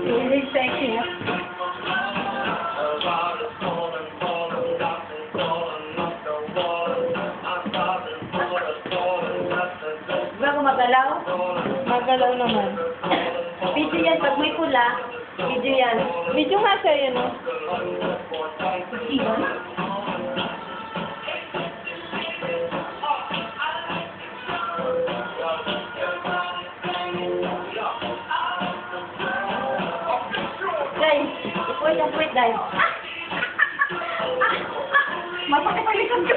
Really sexy. Ba kung magalaw? Magalaw naman. Video yan. Pag may pula, video yan. Video nga siya yun, no? Guys, wait and wait, guys. Masakit ang likod ko.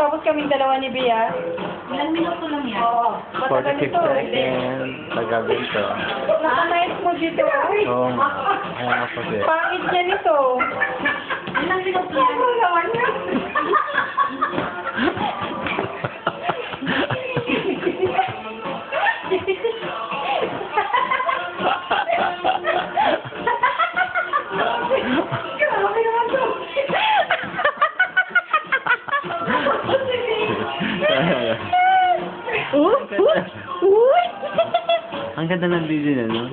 Tapos kaming dalawa ni Bea. Ilang minuto lang yan? Oo. Matagal 45 nito. seconds. Tagabi ito. Nakanice mo dito. Uy. Oo nga. Ayan ako kasi. Pangit niya nito. Ilang minuto yan? Ano naman yun? Grabe naman to. Uy! Ang ganda ng video niya, no?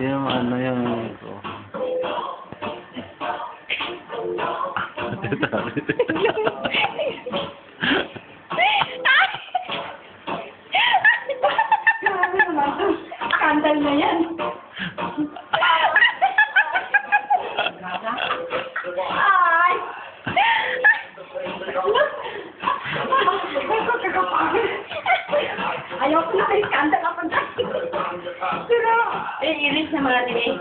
Yung ano yung... Grabe naman to. Skandal na yan. Ay! Ayaw ko na kay skandal ako na. Pero, iris na mga nila.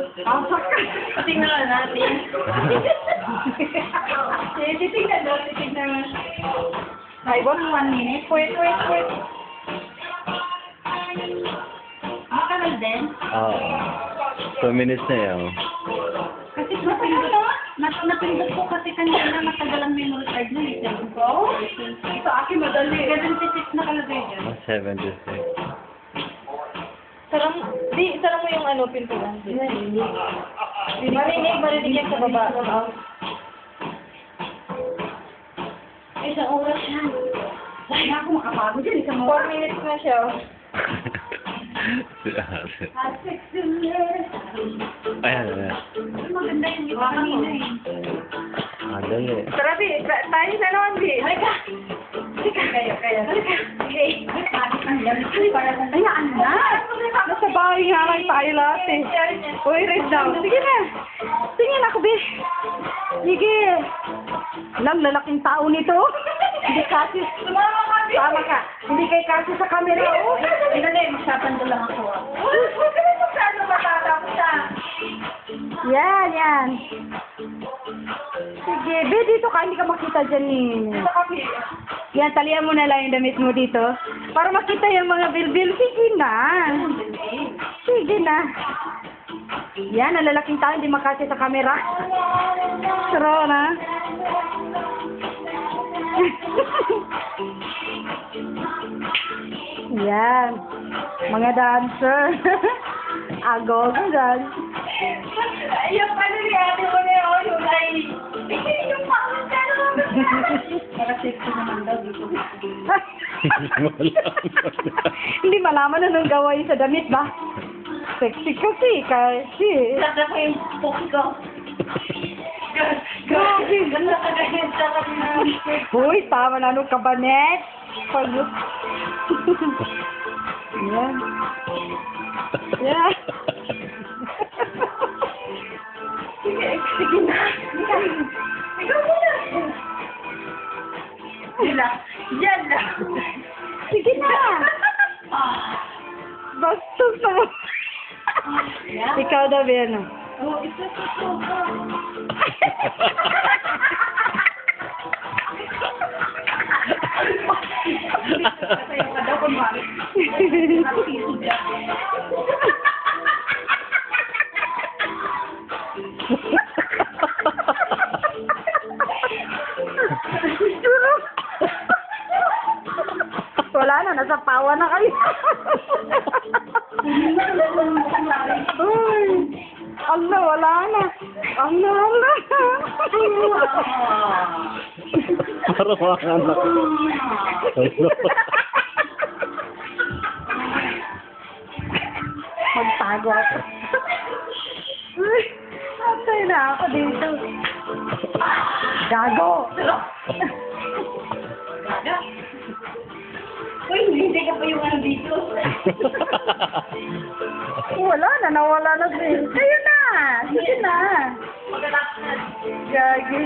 Tingnan na natin. Titignan daw, titignan. Ay, 1 minute. Wait. Makagal din. Oo. 2 minutes na yun. Kasi napindot ko kasi kanina matagal ang memory card na eh. Oh? Ito akin madali. 76 na kalagay dyan. 76. Sarang mo yung ano, pintuan. Marinig yan sa baba. Isang oras yan. Wala ako makapagod yan. 4 minutes na siya. Ayan. Maganda yung iba kanina eh. Dali. Tara, Bi. Tayo na naman, Bi. Halika. Kaya. Halika. Sige. Hayaan na. Nasa bahay nga lang tayo lahat eh. Uy, rest down. Sige na. Tingin ako, Bi. Sige. Alam, lalaking tao nito. Hindi kasi. Tama ka. Hindi kay kasi sa camera. Oh. Hindi, magsapando lang ako. Huwag ka na masyado matatapos ah. Yan. Sige, Be, dito ka. Hindi ka makita dyan eh. Yan, talian mo na lang yung damit mo dito. Para makita yung mga bilbil. Sige na. Yan, ang lalaking tao. Hindi makasi sa camera. Saro na. Yan. Mga dancer. Agog dyan. Yung ano ni ate ko na yun, yung ay, yung pangit ka naman. Para sexy naman daw dito. Hindi malaman na nung gawain sa damit ba? Sexy kasi. Saka ko yung poki ko. Grabe. Ganda ka ganyan sa kanina. Uy, tama na nung kabanet. Yan. Yan. Sige na. Ikaw muna. Yan na. Sige na. Bastos na mo. Ikaw daw, Biano. Oh, ito. Sasayaw ka daw, kunwari. Nakasiso dyan. Wala na, nasa pawa na kayo. Uy, Allah, wala na. Allah. Parang mga anak. Magtago ako. Uy, atay na ako dito. Gago. Uy, hindi ka pa yung ano dito. Wala na, nawala na din. Kayo na. Sige na. Gagi.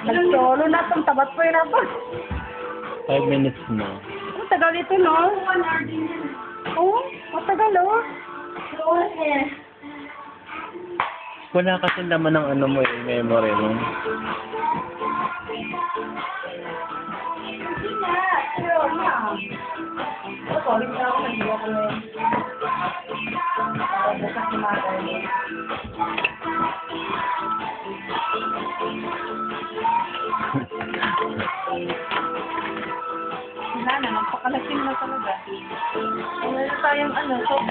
Nag-solo na itong tabat po yun ako. 5 minutes na. Ang tagal ito, no? 1 hour din yan. Oo, matagal, oh. Wala kasi naman ng ano mo yung memory mo. Hindi na. Pero na. Sorry na ako. Nag-iwa ko na yun. Bukas na mata. Wala na. Magpakalasin na talaga. Wala tayong ano. So,